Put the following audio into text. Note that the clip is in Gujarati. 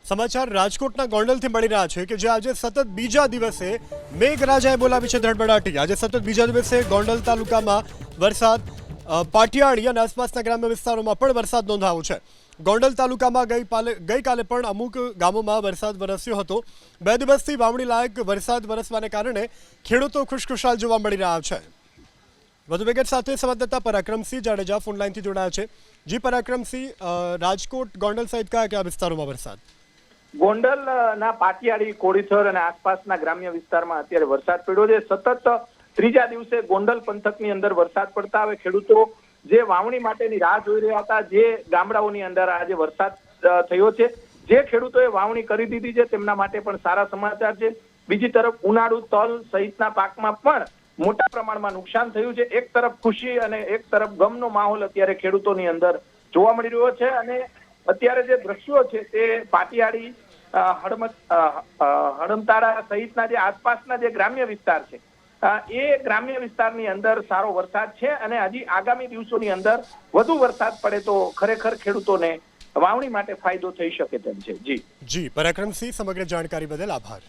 સમાચાર રાજકોટના ગોંડલથી મળી રહ્યા છે કે જે આજે સતત બીજા દિવસે મેઘરાજાએ બોલાવી છે ધડબડાટી। આજે સતત બીજા દિવસે ગોંડલ તાલુકામાં વરસાદ, પાટિયાળી અને આસપાસના ગ્રામ્ય વિસ્તારોમાં પણ વરસાદ નોંધાયો છે। ગોંડલ તાલુકામાં ગઈકાલે પણ અમુક ગામોમાં વરસાદ વરસ્યો હતો। 2 દિવસથી વાવણી લાયક વરસાદ વરસવાને કારણે ખેડૂતો ખુશખુશાલ જોવા મળી રહ્યા છે। વધુ વિગત સાથે સંવાદદાતા પરાક્રમસિંહ જાડેજા ફોનલાઈનથી જોડાયા છે। જી પરાક્રમસિંહ, રાજકોટ ગોંડલ સહિત કયા વિસ્તારોમાં વરસાદ? ગોંડલના પાટિયાળી, કોડીથર અને આસપાસના ગ્રામ્ય વિસ્તારમાં અત્યારે વરસાદ પડ્યો છે। સતત ત્રીજા દિવસે ગોંડલ પંથકની અંદર વરસાદ પડતા હવે ખેડૂતો જે વાવણી માટેની રાહ જોઈ રહ્યા હતા, જે ગામડાઓની અંદર આજે વરસાદ થયો છે, જે ખેડૂતોએ વાવણી કરી દીધી છે તેમના માટે પણ સારા સમાચાર છે। બીજી તરફ ઉનાળુ તલ સહિતના પાકમાં પણ મોટા પ્રમાણમાં નુકસાન થયું છે। એક તરફ ખુશી અને એક તરફ ગમનો માહોલ અત્યારે ખેડૂતોની અંદર જોવા મળી રહ્યો છે અને અત્યારે જે દ્રશ્યો છે તે પાટિયાળી, હડમતાળા સહિતના જે આસપાસના જે ગ્રામ્ય વિસ્તાર છે એ ગ્રામ્ય વિસ્તારની અંદર સારો વરસાદ છે અને હજી આગામી દિવસોની અંદર વધુ વરસાદ પડે તો ખરેખર ખેડૂતોને વાવણી માટે ફાયદો થઈ શકે તેમ છે। જી પરાક્રમસિંહ, સમગ્ર જાણકારી બદલ આભાર।